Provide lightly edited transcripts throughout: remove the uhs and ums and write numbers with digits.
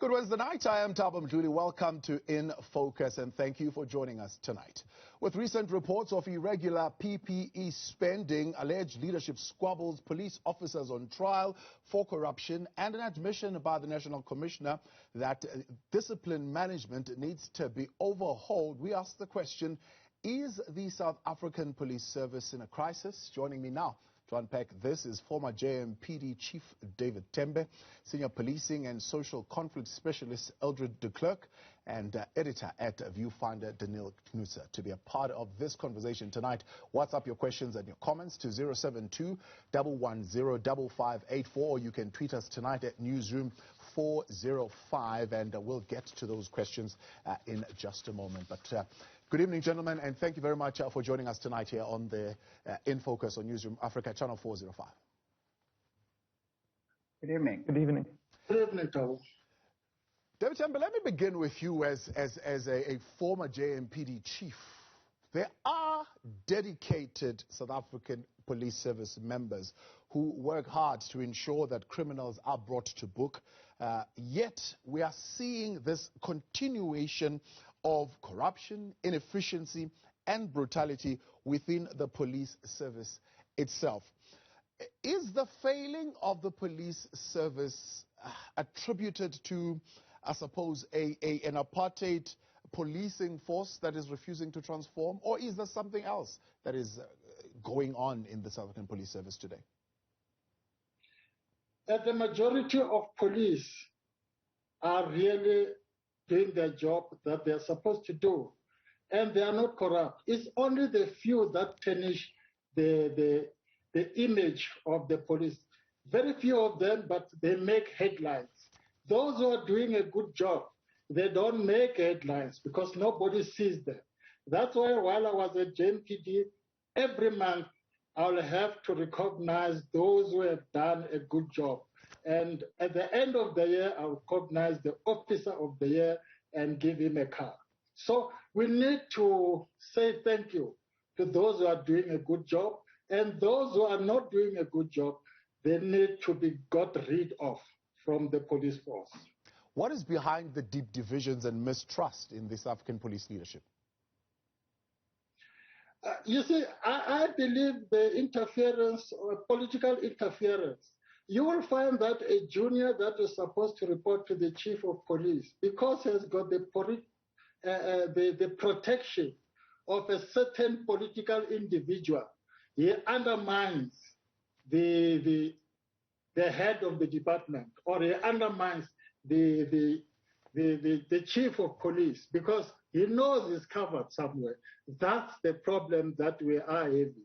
Good Wednesday night. I am Thabo Mdluli. Welcome to In Focus and thank you for joining us tonight. With recent reports of irregular PPE spending, alleged leadership squabbles, police officers on trial for corruption, and an admission by the National Commissioner that discipline management needs to be overhauled, we ask the question, is the South African Police Service in a crisis? Joining me now to unpack this is former JMPD Chief David Tembe, Senior Policing and Social Conflict Specialist Eldred De Klerk, and editor at Viewfinder Daneel Knoetze. To be a part of this conversation tonight, WhatsApp your questions and your comments to 072-110-5584, or you can tweet us tonight at Newsroom 405, and we'll get to those questions in just a moment. But good evening, gentlemen, and thank you very much for joining us tonight here on the In Focus on Newsroom Africa, Channel 405. Good evening. Good evening. Good evening, Thabo. David Tembe, let me begin with you as a former JMPD chief. There are dedicated South African Police Service members who work hard to ensure that criminals are brought to book. Yet we are seeing this continuation of corruption, inefficiency, and brutality within the police service itself. Is the failing of the police service attributed to, I suppose, an apartheid policing force that is refusing to transform, or is there something else that is going on in the South African Police Service today? The majority of police are really doing their job that they're supposed to do, and they are not corrupt. It's only the few that tarnish the image of the police. Very few of them, but they make headlines. Those who are doing a good job, they don't make headlines because nobody sees them. That's why while I was at JMPD, every month I'll have to recognize those who have done a good job. And at the end of the year, I'll recognize the officer of the year and give him a card. So we need to say thank you to those who are doing a good job, and those who are not doing a good job, they need to be got rid of from the police force. What is behind the deep divisions and mistrust in the South African police leadership? You see, I believe the interference, or political interference. You will find that a junior that is supposed to report to the chief of police, because he has got the protection of a certain political individual, he undermines the head of the department, or he undermines the chief of police, because he knows he's covered somewhere. That's the problem that we are having.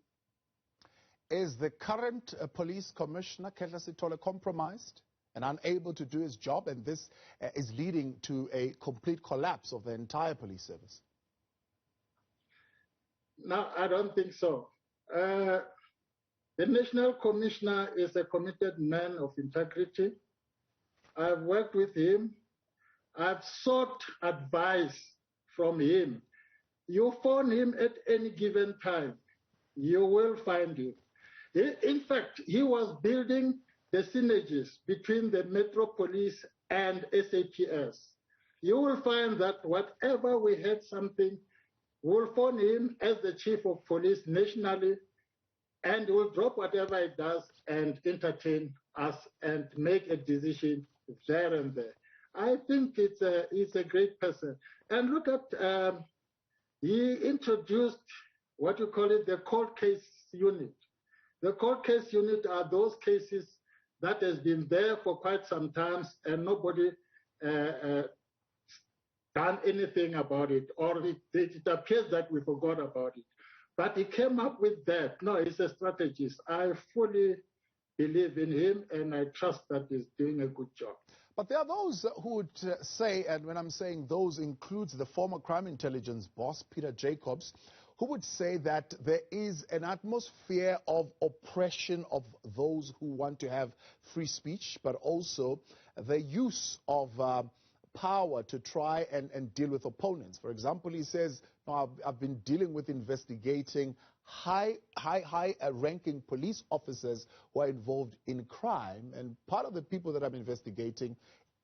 Is the current police commissioner, Khetla Sithole, compromised and unable to do his job, and this is leading to a complete collapse of the entire police service? No, I don't think so. The national commissioner is a committed man of integrity. I've worked with him. I've sought advice from him. You phone him at any given time, you will find him. In fact, he was building the synergies between the Metro Police and SAPS. You will find that whatever we had something, we'll phone him as the chief of police nationally, and we'll drop whatever he does and entertain us and make a decision there and there. I think he's a great person. And look at, he introduced what you call it, the court case unit. The court case unit are those cases that has been there for quite some time and nobody done anything about it, or it appears that we forgot about it. But he came up with that. No, he's a strategist. I fully believe in him, and I trust that he's doing a good job. But there are those who would say, and when I'm saying those includes the former crime intelligence boss, Peter Jacobs, who would say that there is an atmosphere of oppression of those who want to have free speech, but also the use of power to try and deal with opponents. For example, he says, no, I've been dealing with investigating high-ranking police officers who are involved in crime, and part of the people that I'm investigating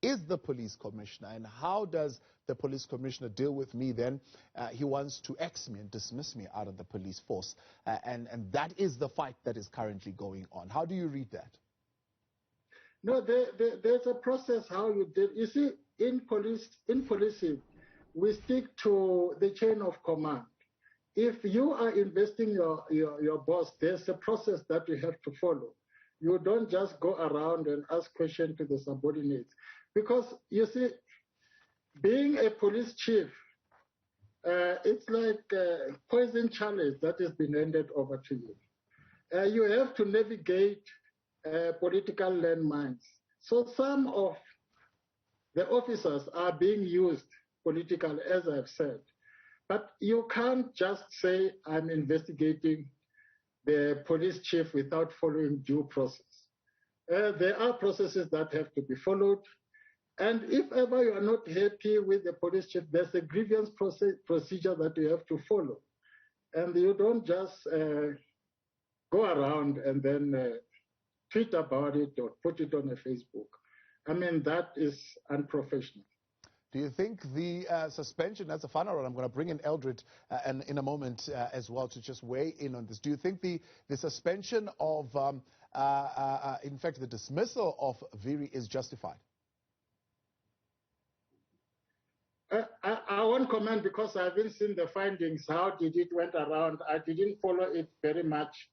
is the police commissioner, and how does the police commissioner deal with me then? He wants to X me and dismiss me out of the police force, and that is the fight that is currently going on. How do you read that? No, there's a process how you deal. You see, in policing, we stick to the chain of command. If you are investing your boss, there's a process that you have to follow. You don't just go around and ask questions to the subordinates. Because, you see, being a police chief, it's like a poison chalice that has been handed over to you. You have to navigate political landmines. So some of the officers are being used politically, as I've said. But you can't just say, I'm investigating the police chief without following due process. There are processes that have to be followed. And if ever you are not happy with the police chief, there's a grievance procedure that you have to follow. And you don't just go around and then tweet about it or put it on a Facebook. I mean, that is unprofessional. Do you think the suspension, that's a final one, I'm going to bring in Eldred in a moment as well to just weigh in on this. Do you think the suspension of, in fact, the dismissal of Viri is justified? I won't comment because I haven't seen the findings. How did it went around? I didn't follow it very much.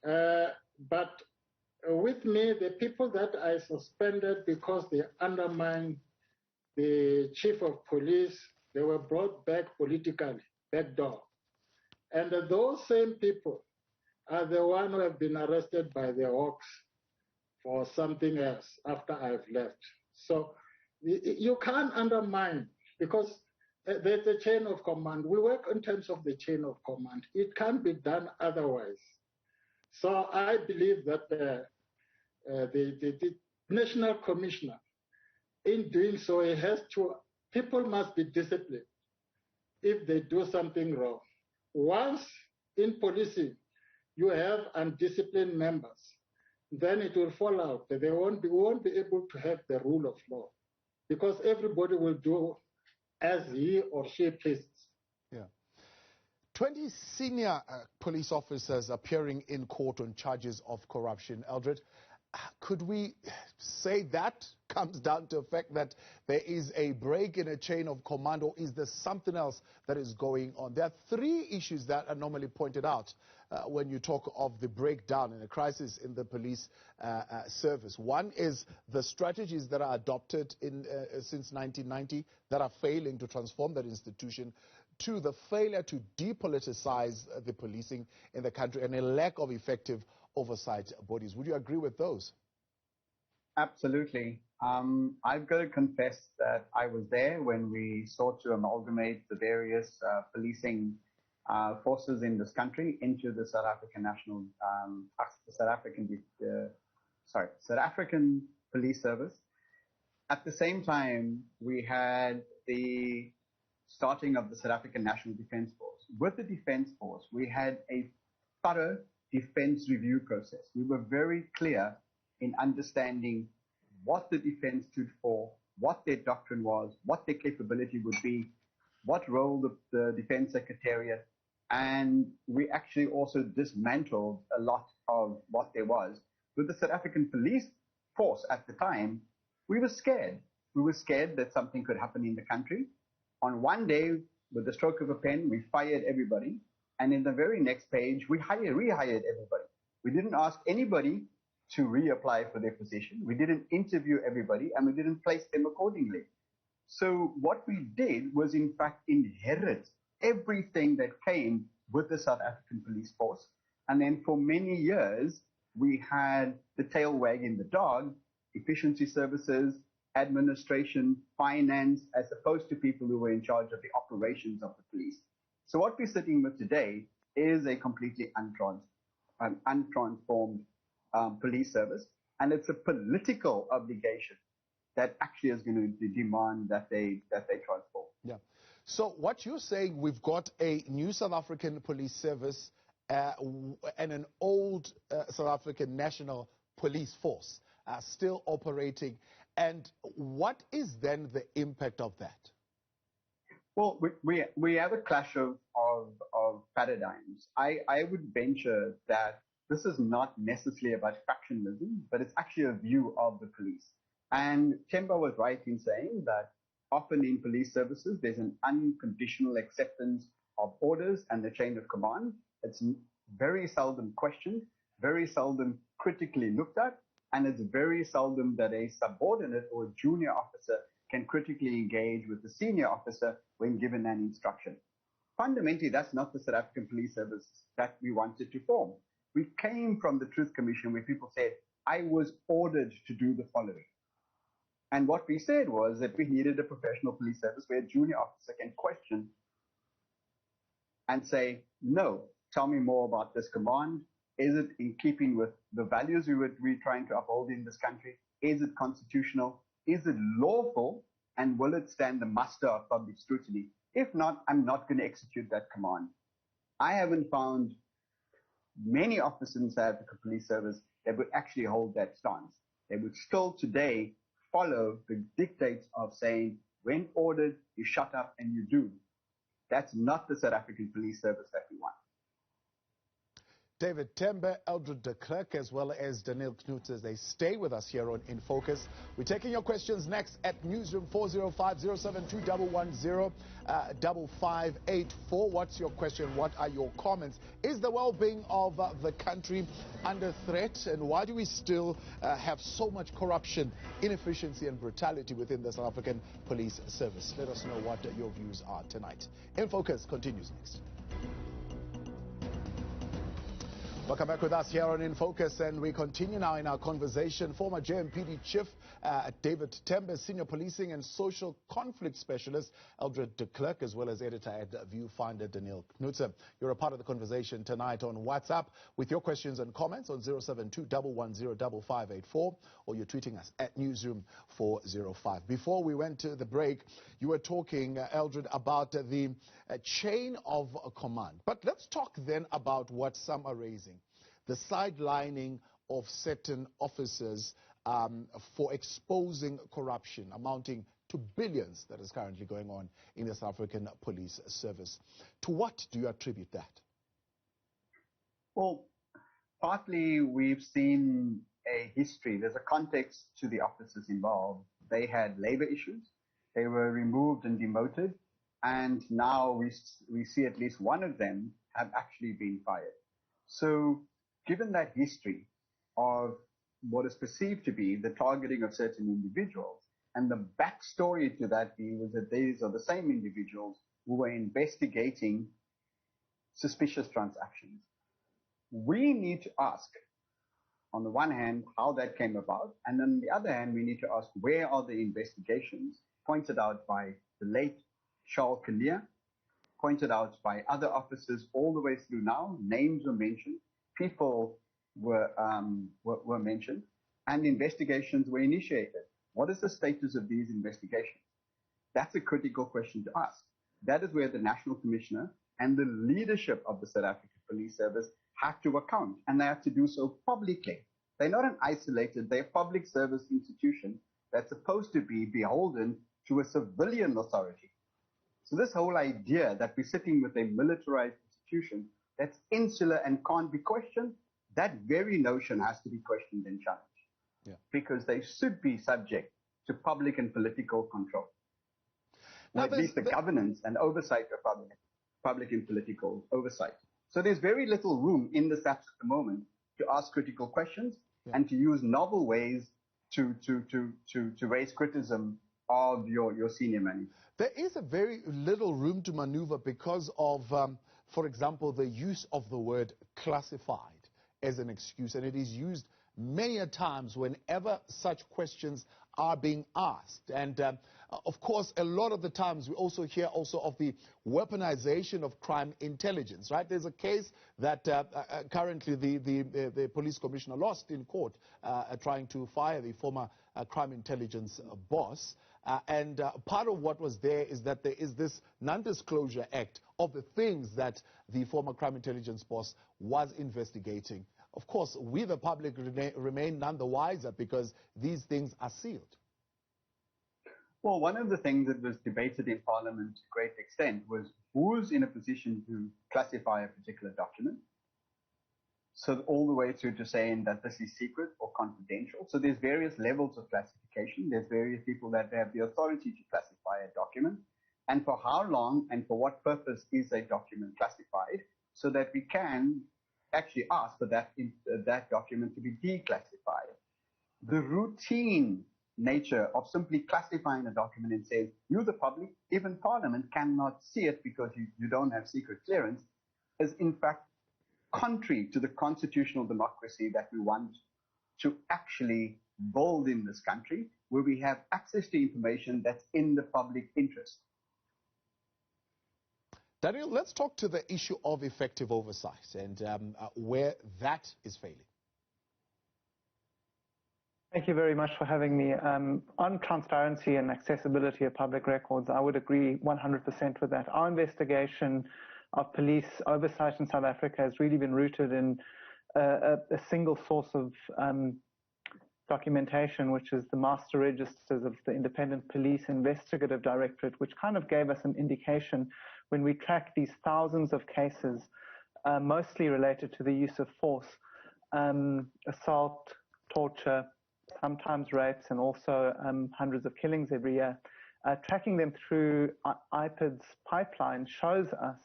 But with me, the people that I suspended because they undermined the chief of police, they were brought back politically, backdoor. And those same people are the ones who have been arrested by the Hawks for something else after I've left. So you can't undermine, because there's a chain of command. We work in terms of the chain of command. It can't be done otherwise. So I believe that the national commissioner, in doing so, it has to, people must be disciplined if they do something wrong. Once in policing, you have undisciplined members, then it will fall out. We won't be able to have the rule of law, because everybody will do as he or she pleases. Yeah. 20 senior police officers appearing in court on charges of corruption. Eldred, could we say that comes down to the fact that there is a break in a chain of command, or is there something else that is going on? There are three issues that are normally pointed out when you talk of the breakdown in a crisis in the police service. One is the strategies that are adopted since 1990 that are failing to transform that institution. Two, the failure to depoliticize the policing in the country, and a lack of effective oversight bodies. Would you agree with those? Absolutely. I've got to confess that I was there when we sought to amalgamate the various policing forces in this country into the South African South African Police Service. At the same time, we had the starting of the South African National Defence Force. With the Defence Force, we had a thorough defense review process. We were very clear in understanding what the defense stood for, what their doctrine was, what their capability would be, what role the Defense Secretariat, and we actually also dismantled a lot of what there was. With the South African Police Force at the time, we were scared. We were scared that something could happen in the country. On one day, with the stroke of a pen, we fired everybody. And in the very next page, we rehired everybody. We didn't ask anybody to reapply for their position. We didn't interview everybody, and we didn't place them accordingly. So what we did was, in fact, inherit everything that came with the South African Police Force. And then for many years, we had the tail wagging the dog, efficiency services, administration, finance, as opposed to people who were in charge of the operations of the police. So what we're sitting with today is a completely untransformed police service, and it's a political obligation that actually is going to demand that they transform. Yeah. So what you're saying, we've got a new South African police service and an old South African National Police Force still operating, And what is then the impact of that? Well, we have a clash of paradigms. I would venture that this is not necessarily about factionalism, but it's actually a view of the police. And Tembe was right in saying that often in police services, there's an unconditional acceptance of orders and the chain of command. It's very seldom questioned, very seldom critically looked at, and it's very seldom that a subordinate or a junior officer can critically engage with the senior officer when given an instruction. Fundamentally, that's not the South African Police Service that we wanted to form. We came from the Truth Commission where people said, I was ordered to do the following. And what we said was that we needed a professional police service where a junior officer can question and say, no, tell me more about this command. Is it in keeping with the values we're trying to uphold in this country? Is it constitutional? Is it lawful? And will it stand the muster of public scrutiny? If not, I'm not going to execute that command. I haven't found many officers in South African Police Service that would actually hold that stance. They would still today follow the dictates of saying, when ordered, you shut up and you do. That's not the South African Police Service that we want. David Tembe, Eldred De Klerk, as well as Daneel Knoetze, they stay with us here on In Focus. We're taking your questions next at Newsroom 405-072-110-5584. What's your question? What are your comments? Is the well-being of the country under threat? And why do we still have so much corruption, inefficiency and brutality within the South African Police Service? Let us know what your views are tonight. In Focus continues next. Welcome back with us here on In Focus, and we continue now in our conversation. Former JMPD Chief David Tembe, Senior Policing and Social Conflict Specialist Eldred De Klerk, as well as editor at Viewfinder Daneel Knoetze. You're a part of the conversation tonight on WhatsApp with your questions and comments on 072-110-5584, or you're tweeting us at Newsroom 405. Before we went to the break, you were talking, Eldred, about the chain of command. But let's talk then about what some are raising. The sidelining of certain officers for exposing corruption amounting to billions that is currently going on in the South African Police Service. To what do you attribute that? Well, partly we've seen a history. There's a context to the officers involved. They had labor issues. They were removed and demoted. And now we see at least one of them have actually been fired. So given that history of what is perceived to be the targeting of certain individuals, and the backstory to that was that these are the same individuals who were investigating suspicious transactions. We need to ask, on the one hand, how that came about, and on the other hand, we need to ask, where are the investigations pointed out by the late Charles Kalia, pointed out by other officers all the way through now. Names were mentioned, people were mentioned, and investigations were initiated. What is the status of these investigations? That's a critical question to ask. That is where the National Commissioner and the leadership of the South African Police Service have to account, and they have to do so publicly. They're not an isolated, they're a public service institution that's supposed to be beholden to a civilian authority. So this whole idea that we're sitting with a militarized institution that's insular and can't be questioned, that very notion has to be questioned and challenged. Yeah. Because they should be subject to public and political control. Now, at least the governance and oversight of public and political oversight. So there's very little room in the SAPS at the moment to ask critical questions and to use novel ways to raise criticism of your senior manager. There is a very little room to maneuver because of, for example, the use of the word classified as an excuse, and it is used many a times whenever such questions are being asked. And of course, a lot of the times we also hear also of the weaponization of crime intelligence, right? There's a case that currently the police commissioner lost in court trying to fire the former crime intelligence boss. And part of what was there is that there is this non-disclosure act of the things that the former crime intelligence boss was investigating. Of course, we the public remain none the wiser because these things are sealed. Well, one of the things that was debated in Parliament to a great extent was who's in a position to classify a particular document. So all the way through to saying that this is secret or confidential. So there's various levels of classification. There's various people that have the authority to classify a document. And for how long and for what purpose is a document classified, so that we can actually ask for that document to be declassified. The routine nature of simply classifying a document and saying, you, the public, even Parliament, cannot see it because you don't have secret clearance, is in fact contrary to the constitutional democracy that we want to actually build in this country, where we have access to information that's in the public interest. Daneel, let's talk to the issue of effective oversight and where that is failing. Thank you very much for having me. On transparency and accessibility of public records, I would agree 100% with that. Our investigation of police oversight in South Africa has really been rooted in a single source of documentation, which is the master registers of the Independent Police Investigative Directorate, which kind of gave us an indication when we tracked these thousands of cases, mostly related to the use of force, assault, torture, sometimes rapes, and also hundreds of killings every year. Tracking them through IPID's pipeline shows us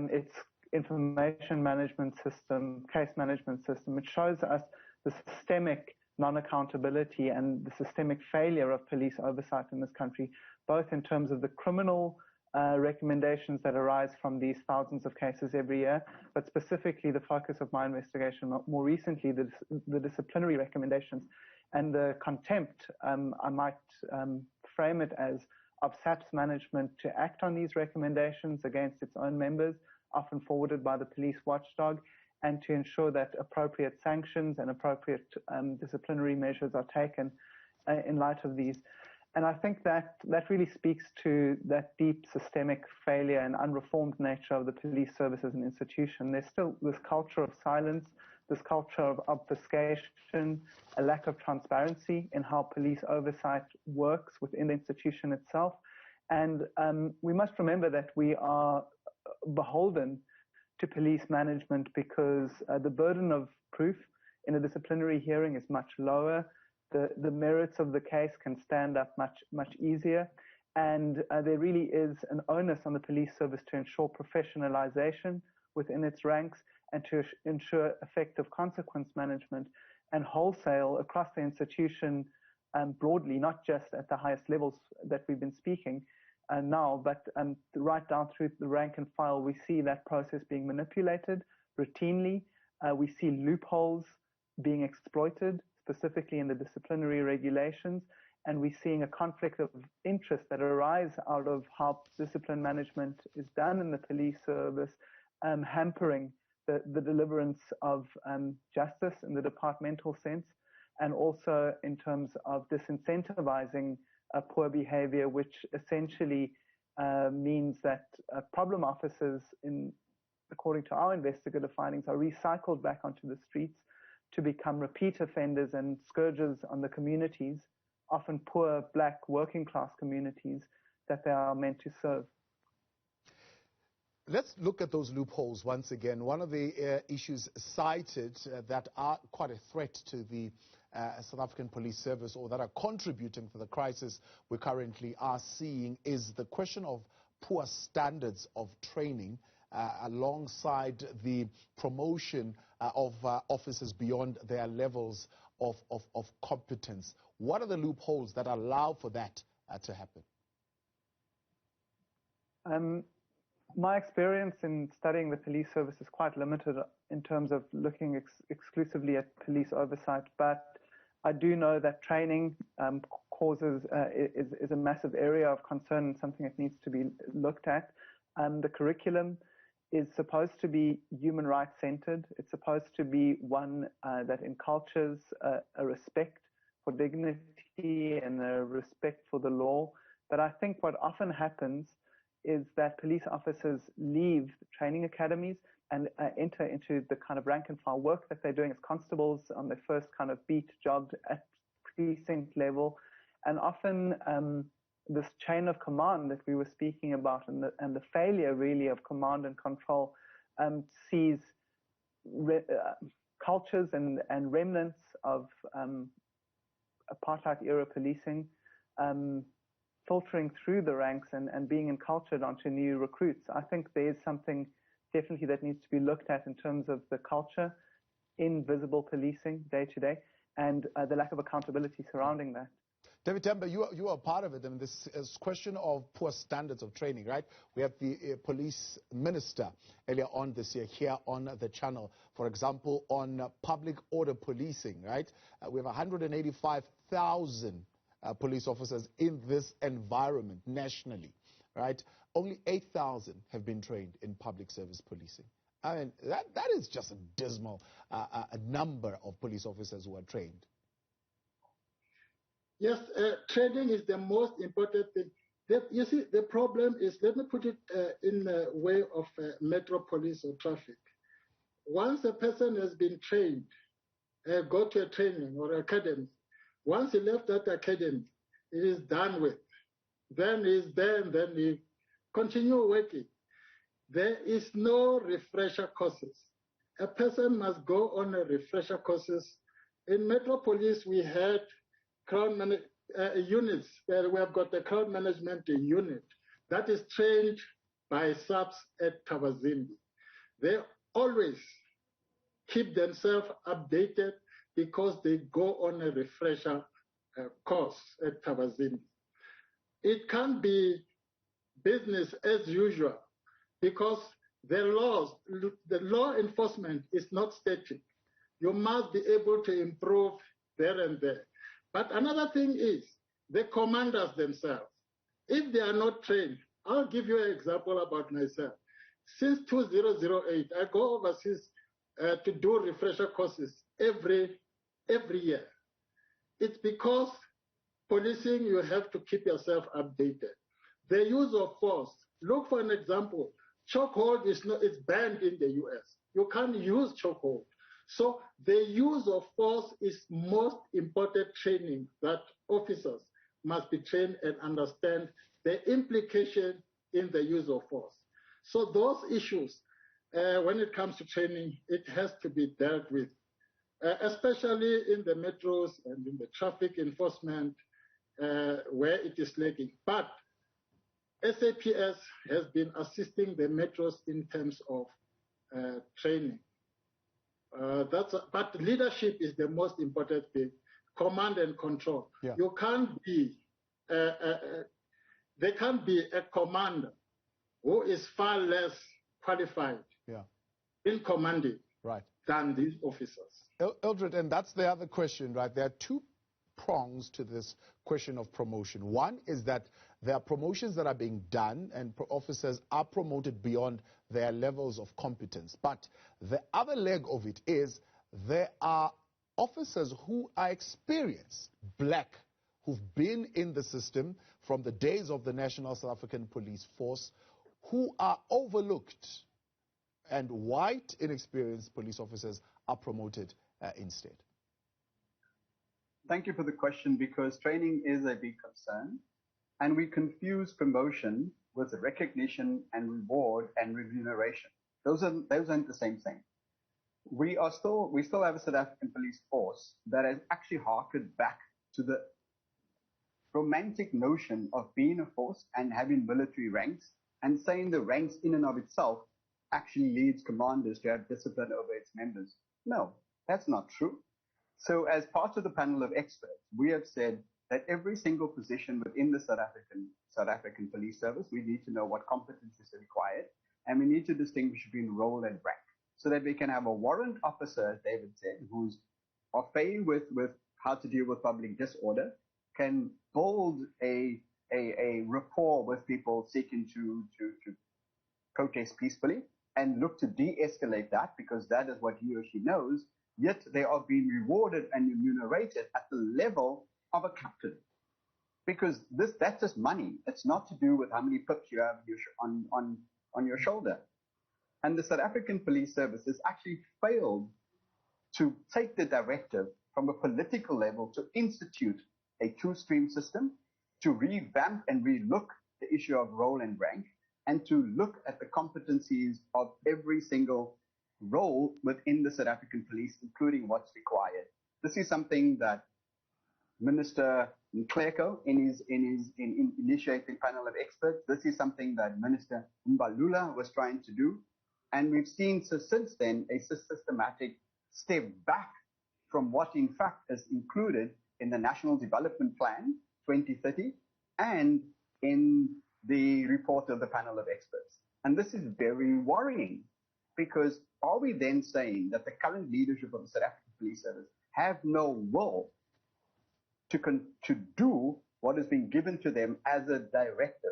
its information management system, case management system. It shows us the systemic non-accountability and the systemic failure of police oversight in this country, both in terms of the criminal recommendations that arise from these thousands of cases every year, but specifically the focus of my investigation, more recently, the disciplinary recommendations and the contempt, I might frame it as, of SAP's management to act on these recommendations against its own members, often forwarded by the police watchdog, and to ensure that appropriate sanctions and appropriate disciplinary measures are taken in light of these. And I think that really speaks to that deep systemic failure and unreformed nature of the police service as an institution. There's still this culture of silence, this culture of obfuscation, a lack of transparency in how police oversight works within the institution itself. And we must remember that we are beholden to police management because the burden of proof in a disciplinary hearing is much lower. The merits of the case can stand up much easier. And there really is an onus on the police service to ensure professionalization within its ranks and to ensure effective consequence management and wholesale across the institution broadly, not just at the highest levels that we've been speaking now, but right down through the rank and file. We see that process being manipulated routinely. We see loopholes being exploited, specifically in the disciplinary regulations, and we're seeing a conflict of interest that arise out of how discipline management is done in the police service, hampering the deliverance of justice in the departmental sense, and also in terms of disincentivizing poor behavior, which essentially means that problem officers, according to our investigative findings, are recycled back onto the streets to become repeat offenders and scourges on the communities, often poor black working class communities that they are meant to serve. Let's look at those loopholes once again. One of the issues cited that are quite a threat to the South African Police Service, or that are contributing to the crisis we currently are seeing, is the question of poor standards of training alongside the promotion of officers beyond their levels of competence. What are the loopholes that allow for that to happen? My experience in studying the police service is quite limited in terms of looking exclusively at police oversight, but I do know that training is a massive area of concern and something that needs to be looked at. The curriculum is supposed to be human rights centered. It's supposed to be one that incultures a respect for dignity and a respect for the law. But I think what often happens is that police officers leave training academies and enter into the kind of rank and file work that they're doing as constables on their first kind of beat job at precinct level, and often this chain of command that we were speaking about, and the failure really of command and control sees cultures and remnants of apartheid-era policing filtering through the ranks and being encultured onto new recruits. I think there is something definitely that needs to be looked at in terms of the culture in visible policing day to day, and the lack of accountability surrounding that. David Tembe, you are part of it. I mean, this is question of poor standards of training, right? We have the police minister earlier on this year here on the channel, for example, on public order policing, right? We have 185,000 police officers in this environment nationally, right? Only 8,000 have been trained in public service policing. I mean, that is just a dismal number of police officers who are trained. Yes, training is the most important thing. You see, the problem is, let me put it in the way of metro police or traffic. Once a person has been trained, go to a training or academy, once he left that academy, it is done with. Then he's there and then he continue working. There is no refresher courses. A person must go on a refresher courses. In Metro Police, we had crowd units. We have got the crowd management unit that is trained by subs at Thabazimbi. They always keep themselves updated because they go on a refresher course at Thabazimbi. It can't be business as usual because the law enforcement is not static. You must be able to improve there and there. But another thing is the commanders themselves. If they are not trained, I'll give you an example about myself. Since 2008, I go overseas to do refresher courses every year. It's because policing, you have to keep yourself updated. The use of force. Look for an example. Chokehold it's banned in the US. You can't use chokehold. So the use of force is most important training that officers must be trained and understand the implication in the use of force. So those issues, when it comes to training, it has to be dealt with, especially in the metros and in the traffic enforcement where it is lacking. But SAPS has been assisting the metros in terms of training. But leadership is the most important thing. Command and control. Yeah. You can't be, there can't be a commander who is far less qualified in commanding than these officers. Eldred, and that's the other question, right? There are two prongs to this question of promotion. One is that there are promotions that are being done and officers are promoted beyond their levels of competence. But the other leg of it is there are officers who are experienced, black, who've been in the system from the days of the National South African Police Force, who are overlooked, and white, inexperienced police officers are promoted instead. Thank you for the question, because training is a big concern, and we confuse promotion with recognition and reward and remuneration. Those aren't the same thing. We still have a South African police force that has actually harkened back to the romantic notion of being a force and having military ranks, and saying the ranks in and of itself actually leads commanders to have discipline over its members. No, that's not true. So as part of the panel of experts, we have said that every single position within the South African Police Service, we need to know what competence is required, and we need to distinguish between role and rank, so that we can have a warrant officer, as David said, who's au fait with how to deal with public disorder, can build a rapport with people seeking to protest peacefully, and look to de-escalate that, because that is what he or she knows, yet they are being rewarded and remunerated at the level of a captain. Because that's just money. It's not to do with how many pips you have on your shoulder. And the South African Police Service has actually failed to take the directive from a political level to institute a two-stream system to revamp and relook the issue of role and rank, and to look at the competencies of every single role within the South African police, including what's required. This is something that Minister Klerk in initiating panel of experts. This is something that Minister Mdluli was trying to do. And we've seen since then a systematic step back from what in fact is included in the National Development Plan 2030 and in the report of the panel of experts. And this is very worrying, because are we then saying that the current leadership of the South African Police Service have no will to do what has been given to them as a directive?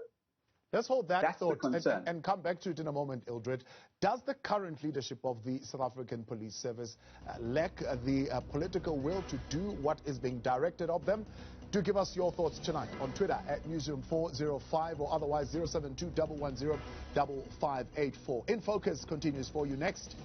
Let's hold that That's thought the concern. and come back to it in a moment, Eldred. Does the current leadership of the South African Police Service lack the political will to do what is being directed of them? Do give us your thoughts tonight on Twitter at Newsroom405 or otherwise 072-110-5584. In Focus continues for you next.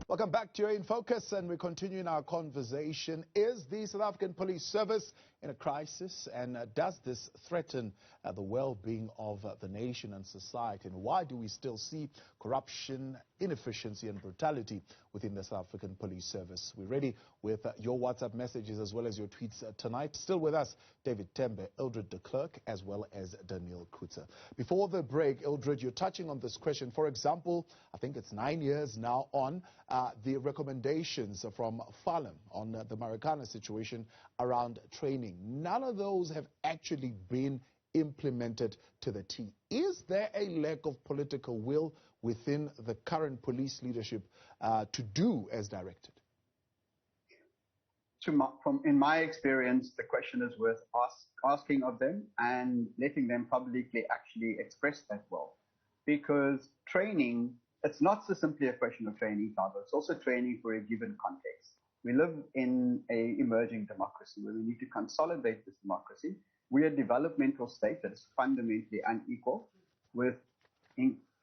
Welcome back to In Focus, and we're continuing our conversation. Is the South African Police Service in a crisis, and does this threaten the well-being of the nation and society? And why do we still see corruption, inefficiency and brutality within the South African Police Service? We're ready with your WhatsApp messages as well as your tweets tonight. Still with us, David Tembe, Eldred De Klerk, as well as Daneel Knoetze. Before the break, Eldred, you're touching on this question. For example, I think it's 9 years now on the recommendations from Farnham on the Marikana situation around training. None of those have actually been implemented to the T. Is there a lack of political will within the current police leadership to do as directed? In my experience, the question is worth asking of them and letting them publicly actually express that will. Because training, it's not so simply a question of training, Thabo. It's also training for a given context. We live in an emerging democracy where we need to consolidate this democracy. We're a developmental state that is fundamentally unequal, with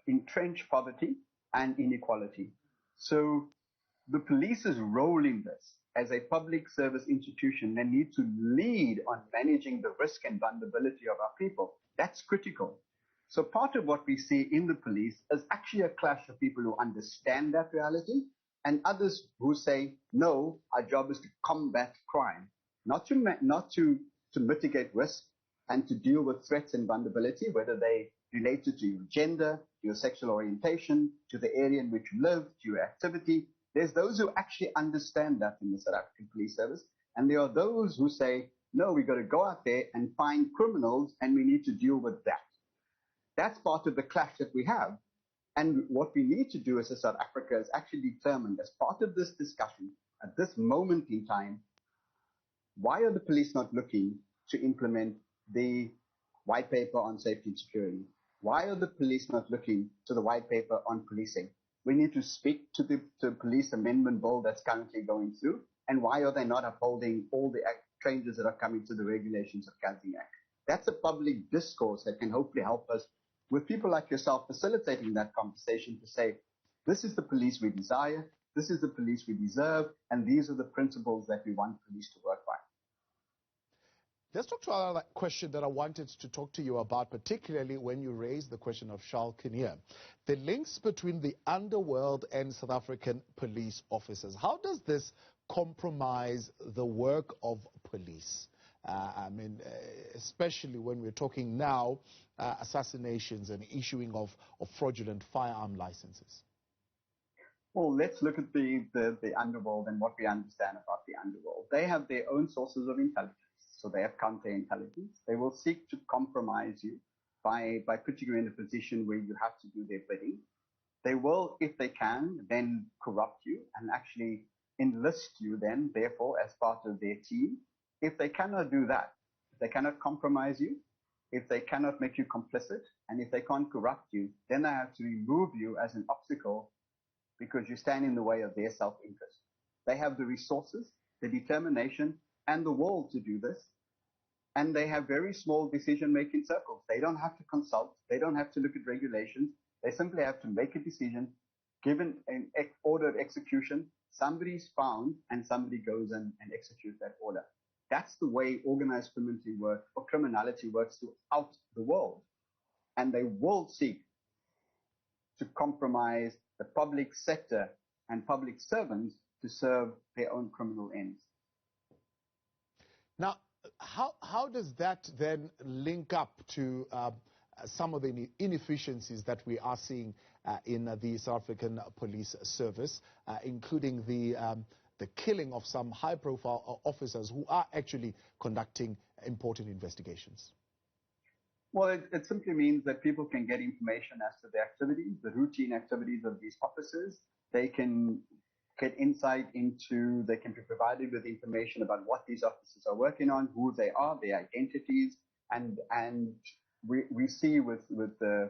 entrenched poverty and inequality. So the police's role in this as a public service institution, they need to lead on managing the risk and vulnerability of our people. That's critical. So part of what we see in the police is actually a clash of people who understand that reality and others who say, no, our job is to combat crime, not to mitigate risk and to deal with threats and vulnerability, whether they relate to your gender, your sexual orientation, to the area in which you live, to your activity. There's those who actually understand that in the South African Police Service, and there are those who say, no, we've got to go out there and find criminals and we need to deal with that. That's part of the clash that we have. And what we need to do as South Africa is actually determine, as part of this discussion, at this moment in time, why are the police not looking to implement the white paper on safety and security? Why are the police not looking to the white paper on policing? We need to speak to the police amendment bill that's currently going through. And why are they not upholding all the changes that are coming to the regulations of Counting Act? That's a public discourse that can hopefully help us, with people like yourself facilitating that conversation, to say, this is the police we desire, this is the police we deserve, and these are the principles that we want police to work by. Let's talk to another question that I wanted to talk to you about, particularly when you raised the question of Charles Kinnear. The links between the underworld and South African police officers. How does this compromise the work of police? Especially when we're talking now assassinations and issuing of fraudulent firearm licenses. Well, let's look at the underworld and what we understand about the underworld. They have their own sources of intelligence. So they have counterintelligence. They will seek to compromise you by putting you in a position where you have to do their bidding. They will, if they can, then corrupt you and actually enlist you then, therefore, as part of their team. If they cannot do that, if they cannot compromise you, if they cannot make you complicit, and if they can't corrupt you, then they have to remove you as an obstacle because you stand in the way of their self-interest. They have the resources, the determination, and the will to do this. And they have very small decision-making circles. They don't have to consult. They don't have to look at regulations. They simply have to make a decision, given an order of execution. Somebody's found, and somebody goes and executes that order. That's the way organized criminality works throughout the world. And they will seek to compromise the public sector and public servants to serve their own criminal ends. Now, how does that then link up to some of the inefficiencies that we are seeing in the South African Police Service, including the killing of some high-profile officers who are actually conducting important investigations? Well, it simply means that people can get information as to the activities, the routine activities of these officers. They can get insight into, they can be provided with information about what these officers are working on, who they are, their identities, and we see with the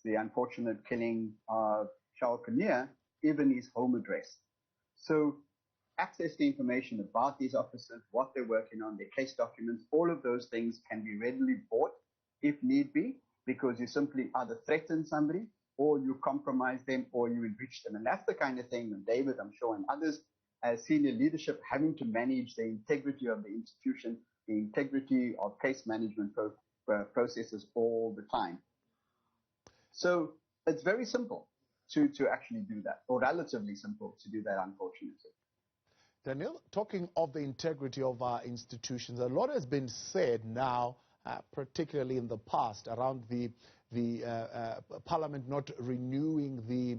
unfortunate killing of Charles Kinnear, even his home address. So access to information about these officers, what they're working on, their case documents, all of those things can be readily bought if need be, because you simply either threaten somebody or you compromise them or you enrich them. And that's the kind of thing that David, I'm sure, and others as senior leadership having to manage the integrity of the institution, the integrity of case management processes all the time. So it's very simple to actually do that, or relatively simple to do that, unfortunately. Daneel, talking of the integrity of our institutions, a lot has been said now, particularly in the past, around the Parliament not renewing the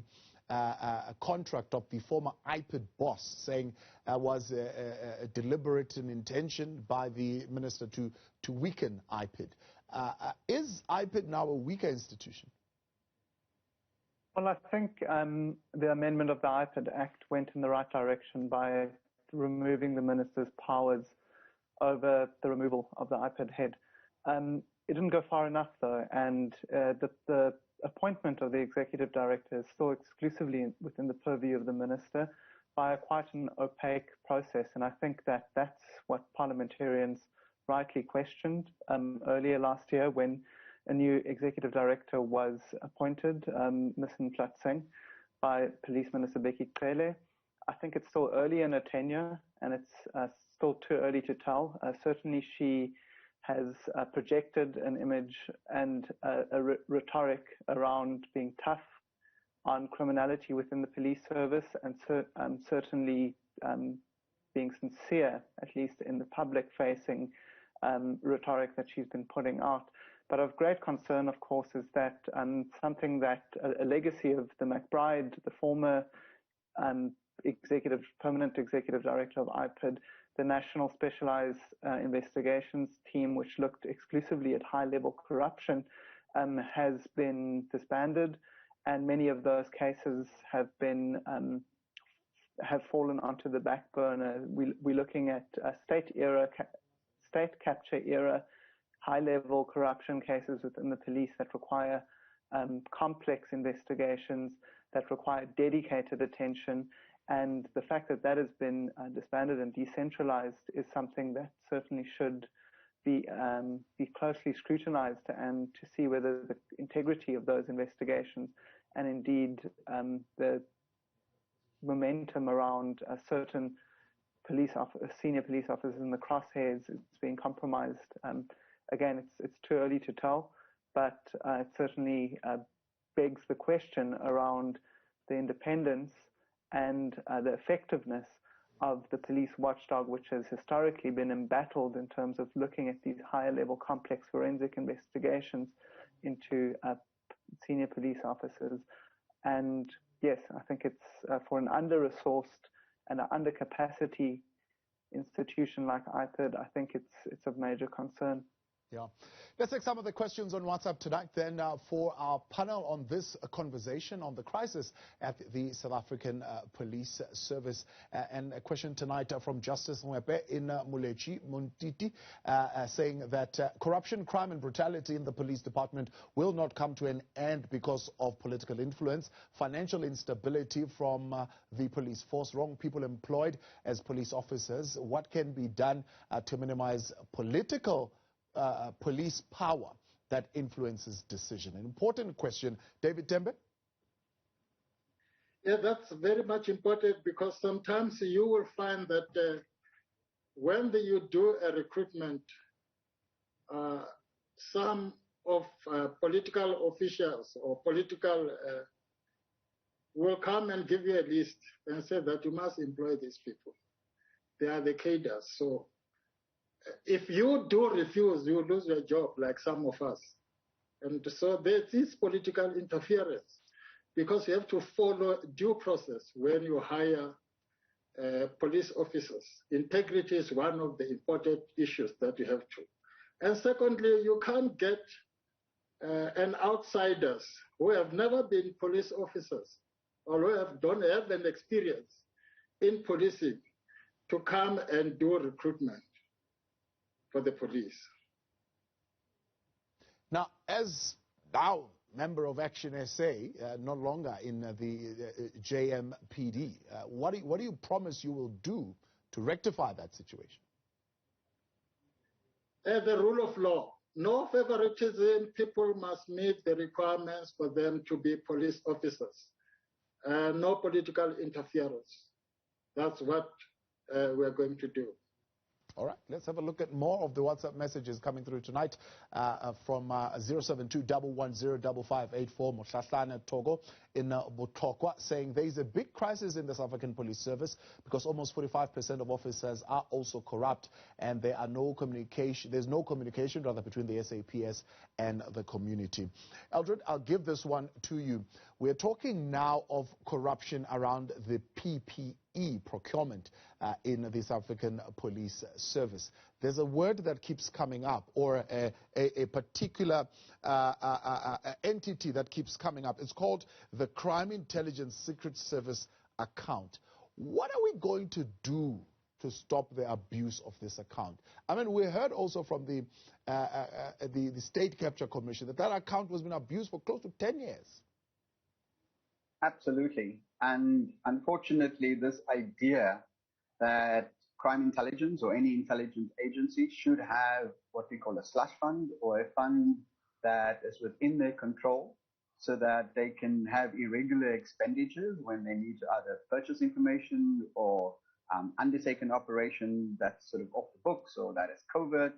contract of the former IPID boss, saying was a deliberate intention by the minister to weaken IPID. Is IPID now a weaker institution? Well, I think the amendment of the IPID Act went in the right direction by removing the minister's powers over the removal of the IPID head. It didn't go far enough, though, and the appointment of the executive director is still exclusively within the purview of the minister by quite an opaque process, and I think that that's what parliamentarians rightly questioned earlier last year when a new executive director was appointed, Ms. Knoetze, by Police Minister Becky Cele. I think it's still early in her tenure, and it's still too early to tell. Certainly she has projected an image and a rhetoric around being tough on criminality within the police service, and certainly being sincere, at least in the public-facing rhetoric that she's been putting out. But of great concern, of course, is that something that a legacy of the McBride, the former permanent executive director of IPID, the National Specialized Investigations Team, which looked exclusively at high-level corruption, has been disbanded, and many of those cases have been have fallen onto the back burner. We're looking at state capture era, high-level corruption cases within the police that require complex investigations, that require dedicated attention. And the fact that that has been disbanded and decentralized is something that certainly should be closely scrutinized, and to see whether the integrity of those investigations and indeed the momentum around certain senior police officers in the crosshairs is being compromised. Again, it's too early to tell, but it certainly begs the question around the independence and the effectiveness of the police watchdog, which has historically been embattled in terms of looking at these higher level complex forensic investigations into senior police officers. And yes, I think it's for an under-resourced and an under-capacity institution like IPID, I think it's of major concern. Yeah. Let's take some of the questions on WhatsApp tonight then for our panel on this conversation on the crisis at the South African Police Service. And a question tonight from Justice Mwepe in Mulechi Muntiti saying that corruption, crime and brutality in the police department will not come to an end because of political influence, financial instability from the police force, wrong people employed as police officers. What can be done to minimize political police power that influences decision? An important question. David Tembe? Yeah, that's very much important, because sometimes you will find that when you do a recruitment, some of political officials or political will come and give you a list and say that you must employ these people. They are the cadres. So if you do refuse, you lose your job, like some of us. And so there is political interference, because you have to follow due process when you hire police officers. Integrity is one of the important issues that you have to. And secondly, you can't get an outsiders who have never been police officers or who don't have an experience in policing to come and do recruitment for the police. Now, as member of Action SA, no longer in the JMPD, what do you promise you will do to rectify that situation? The rule of law. No favoritism. People must meet the requirements for them to be police officers. No political interference. That's what we're going to do. All right, let's have a look at more of the WhatsApp messages coming through tonight from 072-110-5584, Mohlahlane Togo in Botlokwa, saying there is a big crisis in the South African Police Service because almost 45% of officers are also corrupt, and there's no communication rather between the SAPS and the community. Eldred, I'll give this one to you. We're talking now of corruption around the PPE procurement in the South African Police Service. There's a word that keeps coming up, or a particular entity that keeps coming up. It's called the Crime Intelligence Secret Service account. What are we going to do to stop the abuse of this account? I mean, we heard also from the State Capture Commission that account was been abused for close to 10 years. Absolutely. And unfortunately, this idea that crime intelligence or any intelligence agency should have what we call a slush fund, or a fund that is within their control, so that they can have irregular expenditures when they need to either purchase information or undertake an operation that's sort of off the books or that is covert.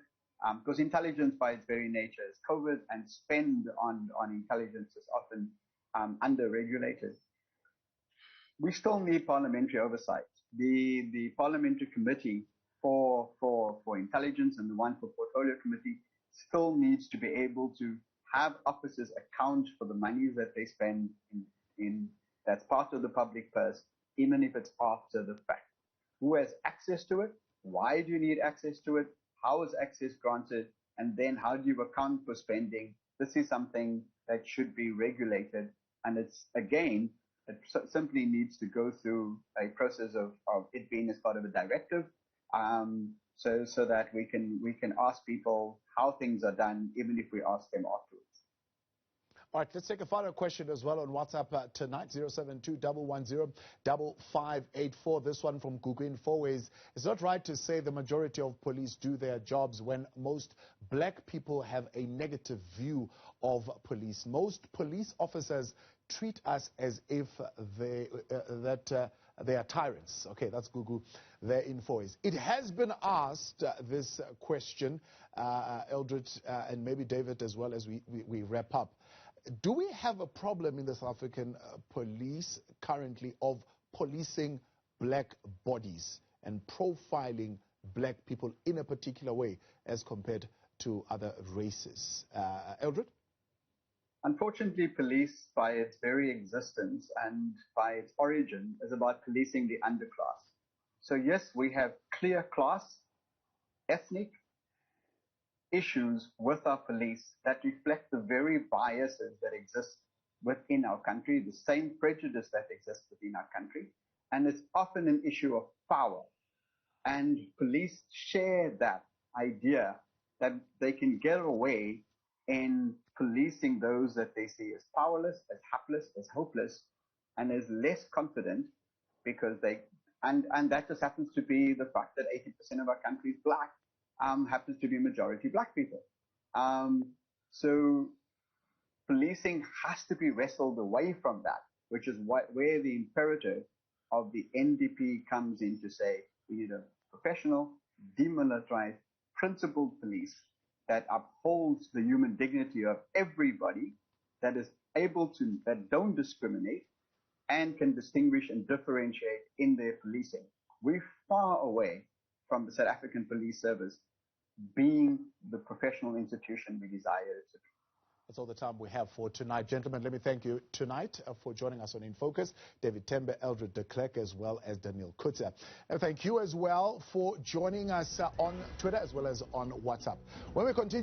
Because intelligence by its very nature is covert, and spend on intelligence is often under-regulated. We still need parliamentary oversight. The parliamentary committee for intelligence and the one for portfolio committee still needs to be able to have officers account for the monies that they spend in that's part of the public purse, even if it's after the fact. Who has access to it? Why do you need access to it? How is access granted? And then how do you account for spending? This is something that should be regulated. And it's, again, it simply needs to go through a process of it being as part of a directive, so that we can ask people how things are done, even if we ask them afterwards. All right, let's take a final question as well on WhatsApp tonight, 072-110-5584. This one from Guguin Fourways. It's not right to say the majority of police do their jobs when most black people have a negative view of police. Most police officers treat us as if they are tyrants. Okay, that's Gugu there in Fourways. It has been asked, this question, Eldred, and maybe David as well, as we wrap up. Do we have a problem in the South African police currently of policing black bodies and profiling black people in a particular way as compared to other races? Eldred? Unfortunately, police, by its very existence and by its origin, is about policing the underclass. So yes, we have clear class, ethnic issues with our police that reflect the very biases that exist within our country, the same prejudice that exists within our country. And it's often an issue of power. And police share that idea that they can get away in policing those that they see as powerless, as hapless, as hopeless, and as less confident, because and that just happens to be the fact that 80% of our country is black, happens to be majority black people. So policing has to be wrestled away from that, which is where the imperative of the NDP comes in to say we need a professional, demilitarized, principled police that upholds the human dignity of everybody, that is able to, that don't discriminate and can distinguish and differentiate in their policing. We're far away from the South African Police Service being the professional institution we desire it to be. That's all the time we have for tonight. Gentlemen, let me thank you tonight for joining us on In Focus. David Tembe, Eldred De Klerk, as well as Daneel Knoetze. And thank you as well for joining us on Twitter as well as on WhatsApp. When we continue